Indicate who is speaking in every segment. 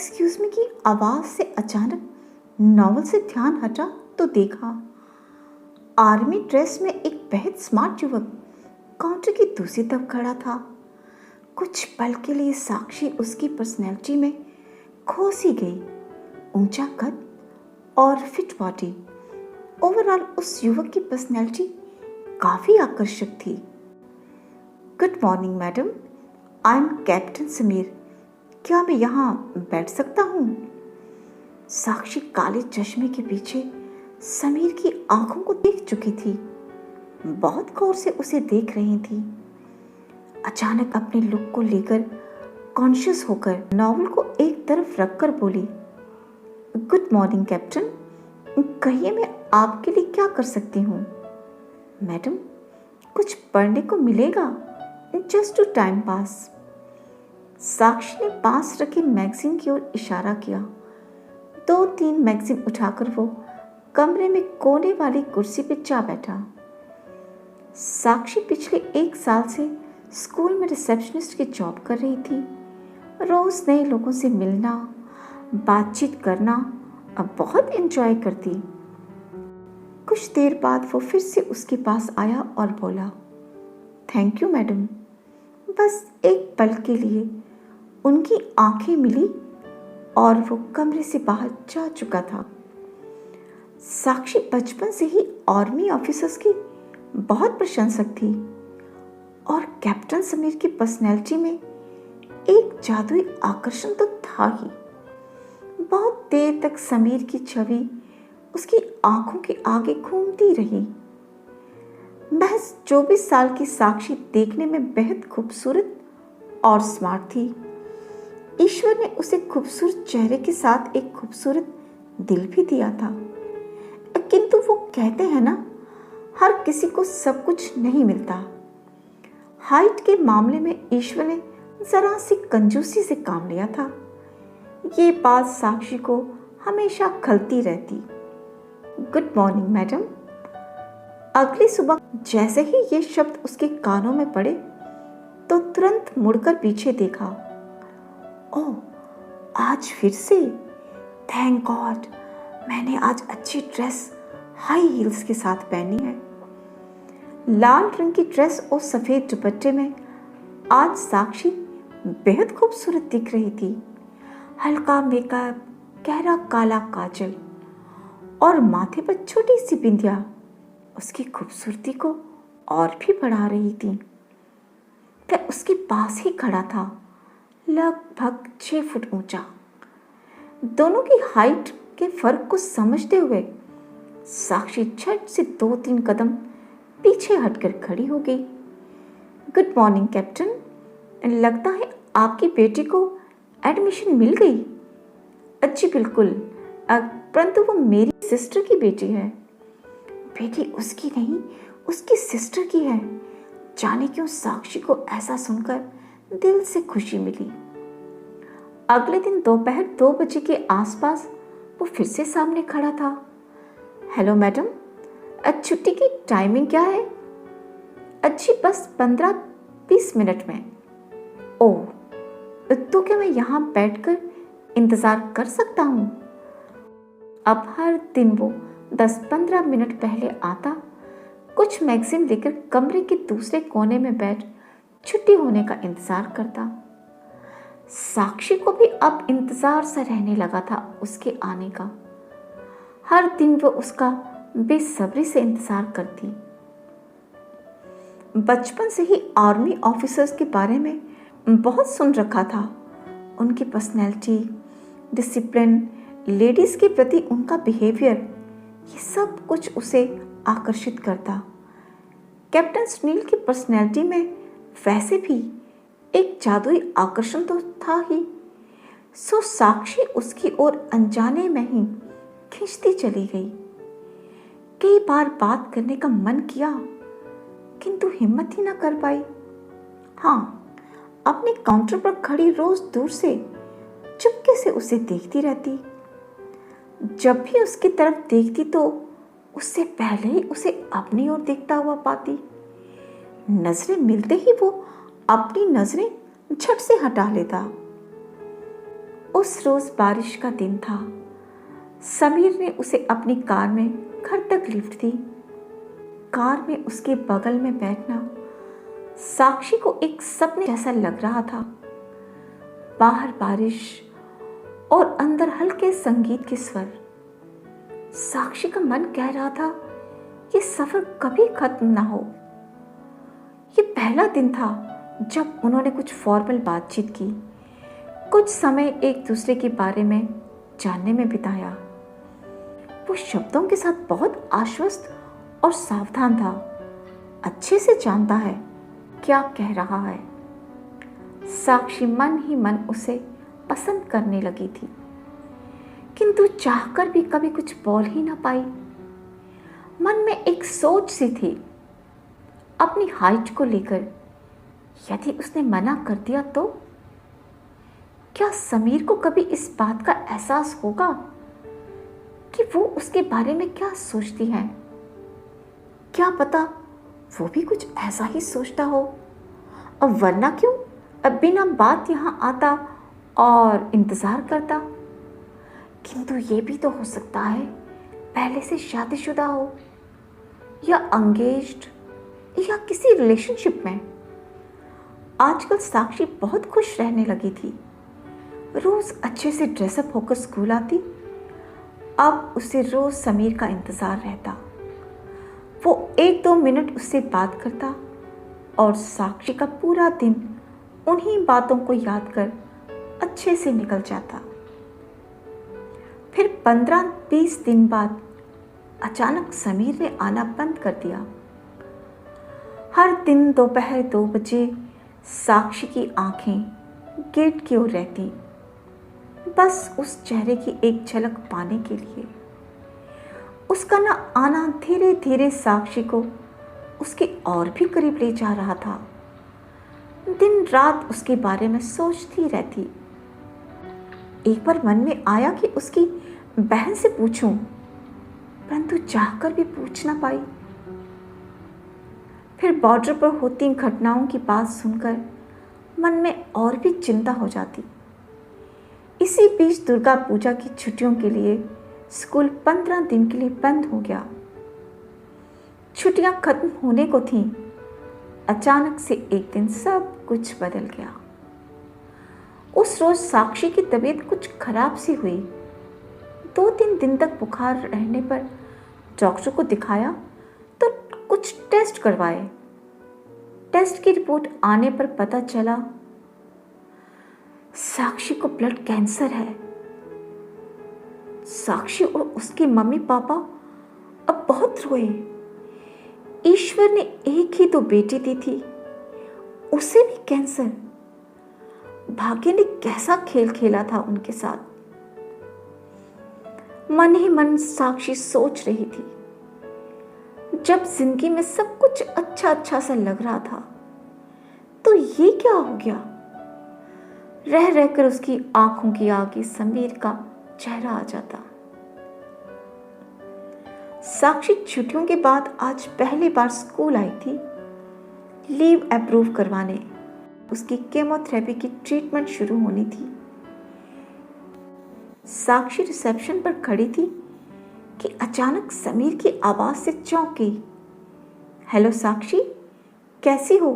Speaker 1: Excuse me की आवाज से अचानक नॉवल से ध्यान हटा तो देखा आर्मी ड्रेस में एक बेहद स्मार्ट युवक काउंटर की दूसरी तरफ खड़ा था। कुछ पल के लिए साक्षी उसकी पर्सनैलिटी में खो सी गई। ऊंचा कद और फिट बॉडी, ओवरऑल उस युवक की पर्सनैलिटी काफी आकर्षक थी। Good morning madam, I am captain Sameer, क्या मैं यहाँ बैठ सकता हूँ? साक्षी काले चश्मे के पीछे समीर की आंखों को देख चुकी थी, बहुत गौर से उसे देख रही थी। अचानक अपने लुक को लेकर कॉन्शियस होकर नॉवल को एक तरफ रखकर बोली, गुड मॉर्निंग कैप्टन, कहिए मैं आपके लिए क्या कर सकती हूँ? मैडम, कुछ पढ़ने को मिलेगा, जस्ट टू टाइम पास। साक्षी ने पास रखे मैगजीन की ओर इशारा किया। 2-3 मैगजीन उठाकर वो कमरे में कोने वाली कुर्सी पर जा बैठा। साक्षी पिछले 1 साल से स्कूल में रिसेप्शनिस्ट की जॉब कर रही थी। रोज नए लोगों से मिलना, बातचीत करना अब बहुत एंजॉय करती। कुछ देर बाद वो फिर से उसके पास आया और बोला, थैंक यू मैडम। बस एक पल के लिए उनकी आंखें मिली और वो कमरे से बाहर जा चुका था। साक्षी बचपन से ही आर्मी ऑफिसर्स की बहुत प्रशंसक थी और कैप्टन समीर की पर्सनैलिटी में एक जादुई आकर्षण तो था ही। बहुत देर तक समीर की छवि उसकी आंखों के आगे घूमती रही। महज 24 साल की साक्षी देखने में बेहद खूबसूरत और स्मार्ट थी। ईश्वर ने उसे खूबसूरत चेहरे के साथ एक खूबसूरत दिल भी दिया था, किंतु वो कहते हैं ना, हर किसी को सब कुछ नहीं मिलता। हाइट के मामले में ईश्वर ने जरा सी कंजूसी से काम लिया था। ये बात साक्षी को हमेशा खलती रहती। Good morning madam. अगली सुबह जैसे ही ये शब्द उसके कानों में पड़े तो तुरंत मुड़कर पीछे देखा। ओह, आज फिर से? थैंक गॉड, मैंने आज अच्छी ड्रेस हाई हील्स के साथ पहनी है। लाल रंग की ड्रेस और सफेद दुपट्टे में आज साक्षी बेहद खूबसूरत दिख रही थी। हल्का मेकअप, गहरा काला काजल और माथे पर छोटी सी बिंदिया उसकी खूबसूरती को और भी बढ़ा रही थी। वह उसके पास ही खड़ा था, लगभग 6 फुट ऊंचा। दोनों की हाइट के फर्क को समझते हुए साक्षी झट से 2-3 कदम पीछे हटकर खड़ी हो गई। गुड मॉर्निंग कैप्टन, लगता है आपकी बेटी को एडमिशन मिल गई। जी बिल्कुल, परंतु वो मेरी सिस्टर की बेटी है। बेटी उसकी नहीं, उसकी सिस्टर की है। जाने क्यों साक्षी को ऐसा सुनकर दिल से खुशी मिली। अगले दिन दोपहर 2 बजे के आसपास वो फिर से सामने खड़ा था। हेलो मैडम, छुट्टी की टाइमिंग क्या है? अच्छी, बस 15-20 मिनट में। ओह, तो क्या मैं यहाँ बैठकर इंतज़ार कर सकता हूँ? अब हर दिन वो 10-15 मिनट पहले आता, कुछ मैगजीन लेकर कमरे के दूसरे कोने में बैठ छुट्टी होने का इंतज़ार करता। साक्षी को भी अब इंतज़ार सा रहने लगा था उसके आने का। हर दिन वो उसका बेसब्री से इंतज़ार करती। बचपन से ही आर्मी ऑफिसर्स के बारे में बहुत सुन रखा था। उनकी पर्सनैलिटी, डिसिप्लिन, लेडीज़ के प्रति उनका बिहेवियर, ये सब कुछ उसे आकर्षित करता। कैप्टन सुनील की पर्सनैलिटी में वैसे भी एक जादुई आकर्षण तो था ही। सो साक्षी उसकी ओर अनजाने में ही खींचती चली गई। कई बार बात करने का मन किया, किंतु हिम्मत ही न कर पाई। हाँ, अपने काउंटर पर खड़ी रोज दूर से चुपके से उसे देखती रहती। जब भी उसकी तरफ देखती तो उससे पहले ही उसे अपनी ओर देखता हुआ पाती। नजरें मिलते ही वो अपनी नजरें झट से हटा लेता। उस रोज बारिश का दिन था। समीर ने उसे अपनी कार में घर तक लिफ्ट दी। कार में उसके बगल में बैठना साक्षी को एक सपने जैसा लग रहा था। बाहर बारिश और अंदर हल्के संगीत के स्वर। साक्षी का मन कह रहा था ये सफर कभी खत्म ना हो। ये पहला दिन था जब उन्होंने कुछ फॉर्मल बातचीत की, कुछ समय एक दूसरे के बारे में जानने में बिताया। वो शब्दों के साथ बहुत आश्वस्त और सावधान था, अच्छे से जानता है क्या कह रहा है। साक्षी मन ही मन उसे पसंद करने लगी थी, किंतु चाहकर भी कभी कुछ बोल ही ना पाई। मन में एक सोच सी थी अपनी हाइट को लेकर। यदि उसने मना कर दिया तो क्या समीर को कभी इस बात का एहसास होगा कि वो उसके बारे में क्या सोचती है? क्या पता वो भी कुछ ऐसा ही सोचता हो, और वरना क्यों अब बिना बात यहाँ आता और इंतजार करता। किंतु ये भी तो हो सकता है पहले से शादीशुदा हो या अंगेज्ड या किसी रिलेशनशिप में। आजकल साक्षी बहुत खुश रहने लगी थी। रोज अच्छे से ड्रेसअप होकर स्कूल आती। अब उसे रोज समीर का इंतजार रहता। वो 1-2 मिनट उससे बात करता और साक्षी का पूरा दिन उन्हीं बातों को याद कर अच्छे से निकल जाता। फिर 15-20 दिन बाद अचानक समीर ने आना बंद कर दिया। हर दिन दोपहर 2 बजे साक्षी की आंखें गेट की ओर रहती, बस उस चेहरे की एक झलक पाने के लिए। उसका न आना धीरे धीरे साक्षी को उसके और भी करीब ले जा रहा था। दिन रात उसके बारे में सोचती रहती। एक बार मन में आया कि उसकी बहन से पूछूं, परंतु चाहकर भी पूछ ना पाई। फिर बॉर्डर पर होती घटनाओं की बात सुनकर मन में और भी चिंता हो जाती। इसी बीच दुर्गा पूजा की छुट्टियों के लिए स्कूल 15 दिन के लिए बंद हो गया। छुट्टियां खत्म होने को थीं। अचानक से एक दिन सब कुछ बदल गया। उस रोज साक्षी की तबीयत कुछ खराब सी हुई। 2-3 दिन तक बुखार रहने पर डॉक्टर को दिखाया तो कुछ टेस्ट करवाए। टेस्ट की रिपोर्ट आने पर पता चला साक्षी को ब्लड कैंसर है। साक्षी और उसके मम्मी पापा अब बहुत रोए। ईश्वर ने एक ही तो बेटी दी थी, उसे भी कैंसर। भाग्य ने कैसा खेल खेला था उनके साथ। मन ही मन साक्षी सोच रही थी, जब जिंदगी में सब कुछ अच्छा अच्छा सा लग रहा था तो ये क्या हो गया। रह रहकर उसकी आंखों की आगे समीर का चेहरा आ जाता। साक्षी छुट्टियों के बाद आज पहली बार स्कूल आई थी लीव अप्रूव करवाने। उसकी केमोथेरेपी की ट्रीटमेंट शुरू होनी थी। साक्षी रिसेप्शन पर खड़ी थी कि अचानक समीर की आवाज से चौंक गई। हेलो साक्षी, कैसी हो?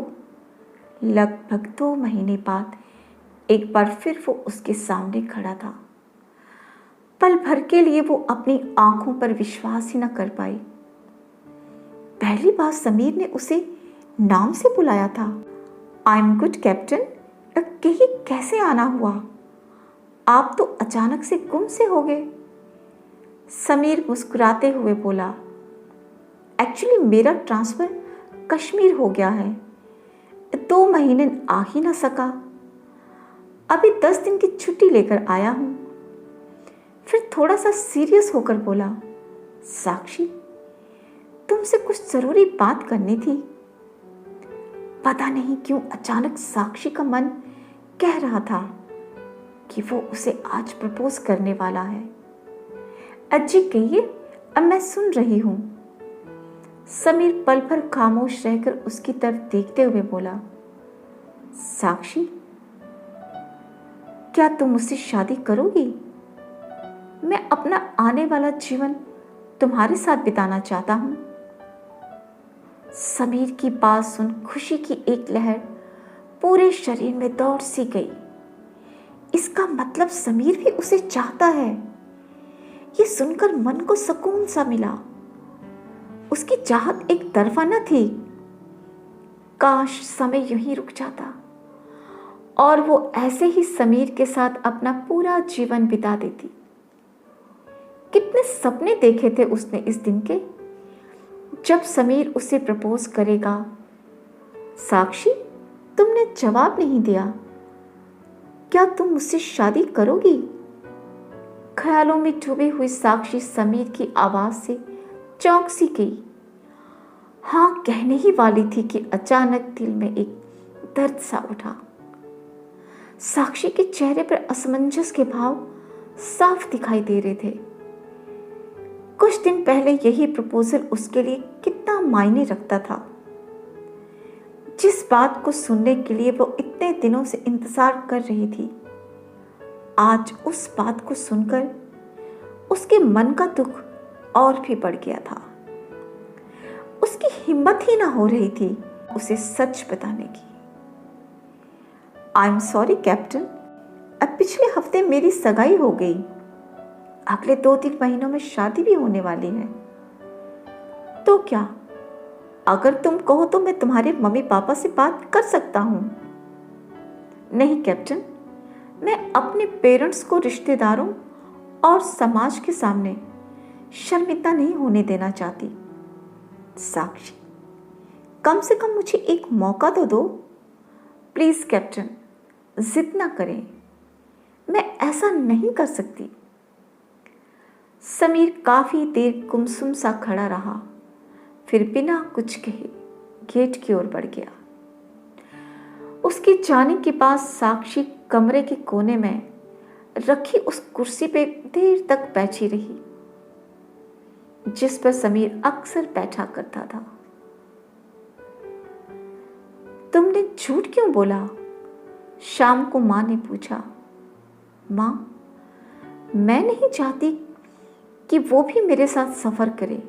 Speaker 1: लगभग 2 महीने बाद एक बार फिर वो उसके सामने खड़ा था। पल भर के लिए वो अपनी आंखों पर विश्वास ही न कर पाई। पहली बार समीर ने उसे नाम से बुलाया था। I am good captain. कहीं कैसे आना हुआ? आप तो अचानक से गुम से हो गए। समीर मुस्कुराते हुए बोला, एक्चुअली मेरा ट्रांसफर कश्मीर हो गया है। 2 महीने आ ही ना सका। अभी 10 दिन की छुट्टी लेकर आया हूं। फिर थोड़ा सा सीरियस होकर बोला, साक्षी तुमसे कुछ जरूरी बात करनी थी। पता नहीं क्यों अचानक साक्षी का मन कह रहा था कि वो उसे आज प्रपोज करने वाला है। अज्जी कहिए, अब मैं सुन रही हूं। समीर पल भर खामोश रहकर उसकी तरफ देखते हुए बोला, साक्षी क्या तुम मुझसे शादी करोगी? मैं अपना आने वाला जीवन तुम्हारे साथ बिताना चाहता हूं। समीर की बात सुन खुशी की एक लहर पूरे शरीर में दौड़ सी गई। इसका मतलब समीर भी उसे चाहता है। ये सुनकर मन को सुकून सा मिला। उसकी चाहत एक तरफा न थी। काश समय यूं ही रुक जाता और वो ऐसे ही समीर के साथ अपना पूरा जीवन बिता देती। कितने सपने देखे थे उसने इस दिन के, जब समीर उसे प्रपोज करेगा। साक्षी, तुमने जवाब नहीं दिया। क्या तुम मुझसे शादी करोगी? ख्यालों में डूबी हुई साक्षी समीर की आवाज से चौंक सी गई। हाँ कहने ही वाली थी कि अचानक दिल में एक दर्द सा उठा। साक्षी के चेहरे पर असमंजस के भाव साफ दिखाई दे रहे थे। कुछ दिन पहले यही प्रपोजल उसके लिए कितना मायने रखता था। जिस बात को सुनने के लिए वो इतने दिनों से इंतजार कर रही थी, आज उस बात को सुनकर उसके मन का दुख और भी बढ़ गया था। उसकी हिम्मत ही ना हो रही थी उसे सच बताने की। आई एम सॉरी कैप्टन, अब पिछले हफ्ते मेरी सगाई हो गई। अगले 2-3 महीनों में शादी भी होने वाली है। तो क्या, अगर तुम कहो तो मैं तुम्हारे मम्मी पापा से बात कर सकता हूं। नहीं कैप्टन, मैं अपने पेरेंट्स को रिश्तेदारों और समाज के सामने शर्मिंदा नहीं होने देना चाहती। साक्षी, कम से कम मुझे एक मौका तो दो। प्लीज कैप्टन, जिद ना करें, मैं ऐसा नहीं कर सकती। समीर काफी देर गुमसुम सा खड़ा रहा, फिर बिना कुछ कहे गेट की ओर बढ़ गया। उसके जाने के बाद साक्षी कमरे के कोने में रखी उस कुर्सी पे देर तक बैठी रही, जिस पर समीर अक्सर बैठा करता था। तुमने झूठ क्यों बोला? शाम को मां ने पूछा। मां, मैं नहीं चाहती कि वो भी मेरे साथ सफर करे,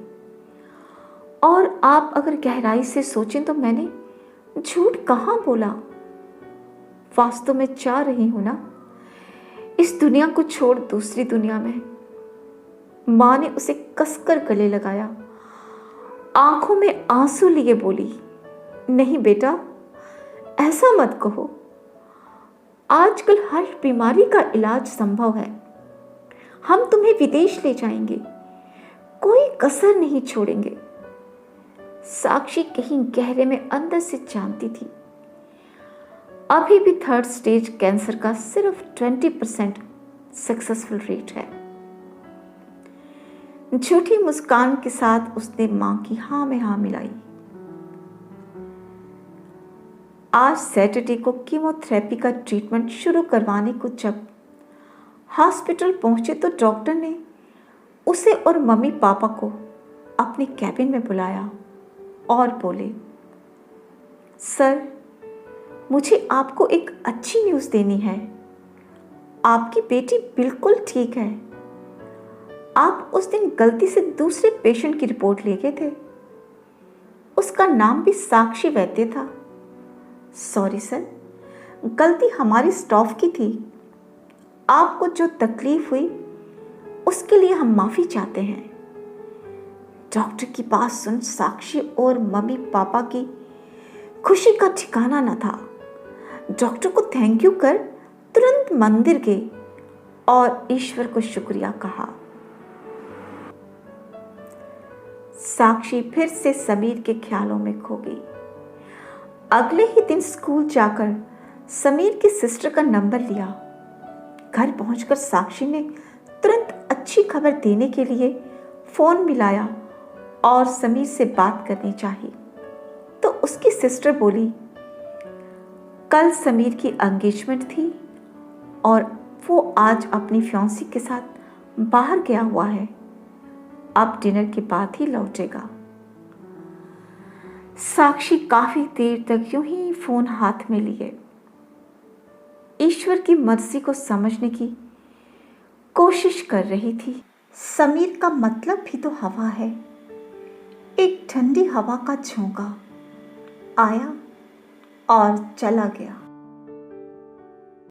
Speaker 1: और आप अगर गहराई से सोचें तो मैंने झूठ कहां बोला। वास्तव में चाह रही हूं ना इस दुनिया को छोड़ दूसरी दुनिया में। मां ने उसे कसकर गले लगाया, आंखों में आंसू लिए बोली, नहीं बेटा, ऐसा मत कहो। आजकल हर बीमारी का इलाज संभव है। हम तुम्हें विदेश ले जाएंगे, कोई कसर नहीं छोड़ेंगे। साक्षी कहीं गहरे में अंदर से जानती थी, अभी भी 3rd स्टेज कैंसर का सिर्फ 20% सक्सेसफुल रेट है। झूठी मुस्कान के साथ उसने मां की हाँ में हाँ मिलाई। आज सैटरडे को कीमोथेरेपी का ट्रीटमेंट शुरू करवाने को जब हॉस्पिटल पहुंचे तो डॉक्टर ने उसे और मम्मी पापा को अपने कैबिन में बुलाया और बोले, सर, मुझे आपको एक अच्छी न्यूज़ देनी है। आपकी बेटी बिल्कुल ठीक है। आप उस दिन गलती से दूसरे पेशेंट की रिपोर्ट ले गए थे। उसका नाम भी साक्षी वैद्य था। सॉरी सर, गलती हमारी स्टाफ की थी। आपको जो तकलीफ हुई उसके लिए हम माफ़ी चाहते हैं। डॉक्टर की बात सुन साक्षी और मम्मी पापा की खुशी का ठिकाना न था। डॉक्टर को थैंक यू कर तुरंत मंदिर गए और ईश्वर को शुक्रिया कहा। साक्षी फिर से समीर के ख्यालों में खो गई। अगले ही दिन स्कूल जाकर समीर की सिस्टर का नंबर लिया। घर पहुंचकर साक्षी ने तुरंत अच्छी खबर देने के लिए फोन मिलाया और समीर से बात करनी चाहिए। तो उसकी सिस्टर बोली, कल समीर की एंगेजमेंट थी और वो आज अपनी फियांसी के साथ बाहर गया हुआ है। अब डिनर के बाद ही लौटेगा। साक्षी काफी देर तक यूं ही फोन हाथ में लिए ईश्वर की मर्जी को समझने की कोशिश कर रही थी। समीर का मतलब भी तो हवा है। एक ठंडी हवा का झोंका आया और चला गया।